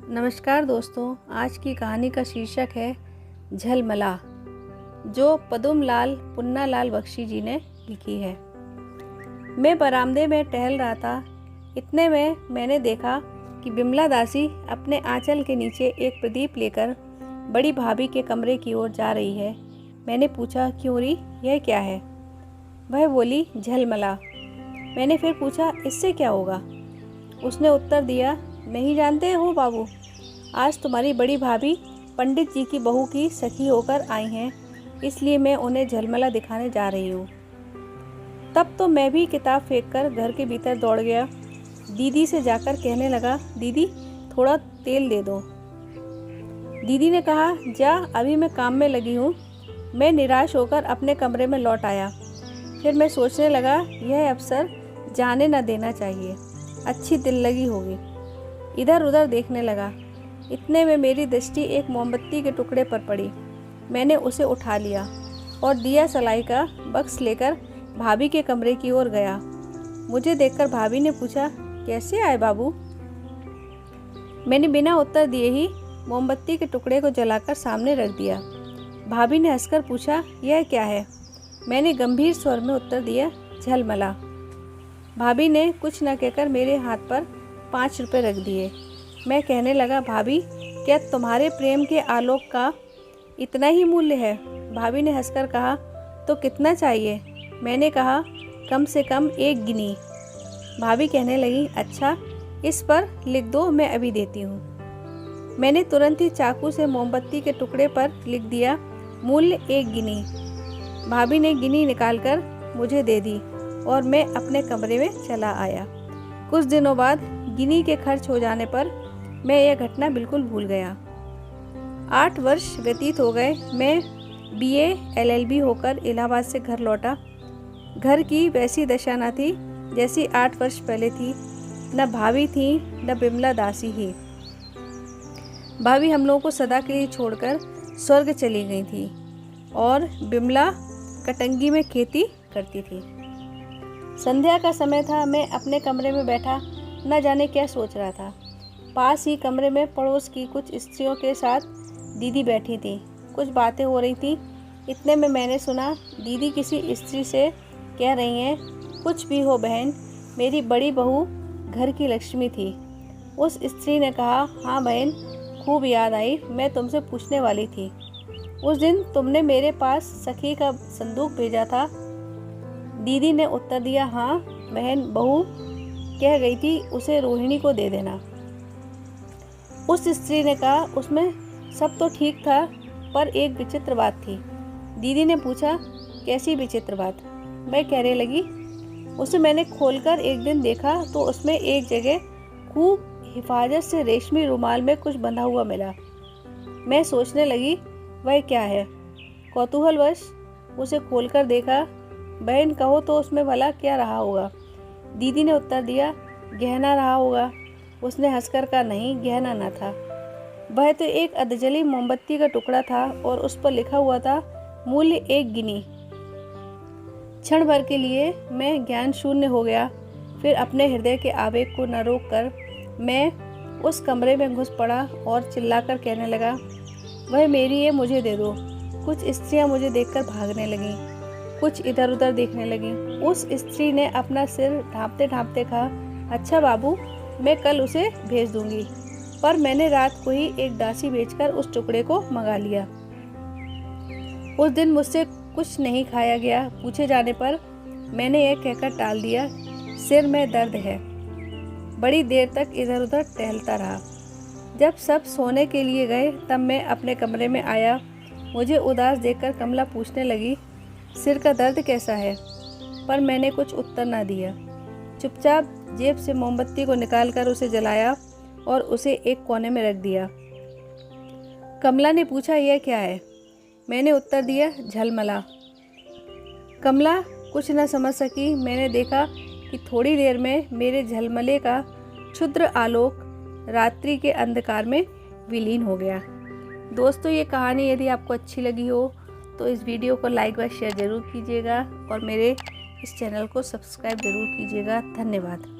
नमस्कार दोस्तों, आज की कहानी का शीर्षक है झलमला, जो पदुमलाल पुन्नालाल बख्शी जी ने लिखी है। मैं बरामदे में टहल रहा था। इतने में मैंने देखा कि बिमला दासी अपने आंचल के नीचे एक प्रदीप लेकर बड़ी भाभी के कमरे की ओर जा रही है। मैंने पूछा, क्यों री, यह क्या है? वह बोली, झलमला। मैंने फिर पूछा, इससे क्या होगा? उसने उत्तर दिया, नहीं जानते हो बाबू, आज तुम्हारी बड़ी भाभी पंडित जी की बहू की सखी होकर आई हैं, इसलिए मैं उन्हें झलमला दिखाने जा रही हूँ। तब तो मैं भी किताब फेंककर घर के भीतर दौड़ गया। दीदी से जाकर कहने लगा, दीदी थोड़ा तेल दे दो। दीदी ने कहा, जा, अभी मैं काम में लगी हूँ। मैं निराश होकर अपने कमरे में लौट आया। फिर मैं सोचने लगा, यह अवसर जाने न देना चाहिए, अच्छी दिल लगी होगी। इधर उधर देखने लगा। इतने में मेरी दृष्टि एक मोमबत्ती के टुकड़े पर पड़ी। मैंने उसे उठा लिया और दिया सलाई का बक्स लेकर भाभी के कमरे की ओर गया। मुझे देखकर भाभी ने पूछा, कैसे आए बाबू? मैंने बिना उत्तर दिए ही मोमबत्ती के टुकड़े को जलाकर सामने रख दिया। भाभी ने हंसकर पूछा, यह क्या है? मैंने गंभीर स्वर में उत्तर दिया, झलमला। भाभी ने कुछ न कहकर मेरे हाथ पर 5 रुपए रख दिए। मैं कहने लगा, भाभी क्या तुम्हारे प्रेम के आलोक का इतना ही मूल्य है? भाभी ने हंसकर कहा, तो कितना चाहिए? मैंने कहा, कम से कम 1 गिनी। भाभी कहने लगी, अच्छा, इस पर लिख दो, मैं अभी देती हूँ। मैंने तुरंत ही चाकू से मोमबत्ती के टुकड़े पर लिख दिया, मूल्य 1 गिनी। भाभी ने गिनी निकालकर मुझे दे दी और मैं अपने कमरे में चला आया। कुछ दिनों बाद गिनी के खर्च हो जाने पर मैं यह घटना बिल्कुल भूल गया। 8 वर्ष व्यतीत हो गए। मैं BA LLB होकर इलाहाबाद से घर लौटा। घर की वैसी दशा न थी जैसी 8 वर्ष पहले थी। न भाभी थी, न बिमला दासी ही। भाभी हम लोगों को सदा के लिए छोड़कर स्वर्ग चली गई थी और बिमला कटंगी में खेती करती थी। संध्या का समय था। मैं अपने कमरे में बैठा न जाने क्या सोच रहा था। पास ही कमरे में पड़ोस की कुछ स्त्रियों के साथ दीदी बैठी थी। कुछ बातें हो रही थी। इतने में मैंने सुना, दीदी किसी स्त्री से कह रही हैं, कुछ भी हो बहन, मेरी बड़ी बहू घर की लक्ष्मी थी। उस स्त्री ने कहा, हाँ बहन, खूब याद आई, मैं तुमसे पूछने वाली थी। उस दिन तुमने मेरे पास सखी का संदूक भेजा था। दीदी ने उत्तर दिया, हाँ बहन, बहू कह गई थी उसे रोहिणी को दे देना। उस स्त्री ने कहा, उसमें सब तो ठीक था, पर एक विचित्र बात थी। दीदी ने पूछा, कैसी विचित्र बात? मैं कहने लगी, उसे मैंने खोलकर एक दिन देखा तो उसमें एक जगह खूब हिफाजत से रेशमी रुमाल में कुछ बंधा हुआ मिला। मैं सोचने लगी, वह क्या है? कौतूहलवश उसे खोलकर देखा। बहन कहो तो उसमें भला क्या रहा होगा? दीदी ने उत्तर दिया, गहना रहा होगा। उसने हंसकर कहा, नहीं, गहना न था। वह तो एक अधजली मोमबत्ती का टुकड़ा था और उस पर लिखा हुआ था, मूल्य 1 गिनी। क्षण भर के लिए मैं ज्ञान शून्य हो गया। फिर अपने हृदय के आवेग को न रोककर मैं उस कमरे में घुस पड़ा और चिल्लाकर कहने लगा, वह मेरी है, मुझे दे दो। कुछ स्त्रियां मुझे देखकर भागने लगीं, कुछ इधर उधर देखने लगी। उस स्त्री ने अपना सिर ढांपते ढांपते कहा, अच्छा बाबू, मैं कल उसे भेज दूंगी। पर मैंने रात को ही एक दासी भेजकर उस टुकड़े को मंगा लिया। उस दिन मुझसे कुछ नहीं खाया गया। पूछे जाने पर मैंने यह कहकर टाल दिया, सिर में दर्द है। बड़ी देर तक इधर उधर टहलता रहा। जब सब सोने के लिए गए तब मैं अपने कमरे में आया। मुझे उदास देखकर कमला पूछने लगी, सिर का दर्द कैसा है? पर मैंने कुछ उत्तर न दिया। चुपचाप जेब से मोमबत्ती को निकालकर उसे जलाया और उसे एक कोने में रख दिया। कमला ने पूछा, यह क्या है? मैंने उत्तर दिया, झलमला। कमला कुछ न समझ सकी। मैंने देखा कि थोड़ी देर में मेरे झलमले का क्षुद्र आलोक रात्रि के अंधकार में विलीन हो गया। दोस्तों, ये कहानी यदि आपको अच्छी लगी हो तो इस वीडियो को लाइक व शेयर ज़रूर कीजिएगा और मेरे इस चैनल को सब्सक्राइब ज़रूर कीजिएगा। धन्यवाद।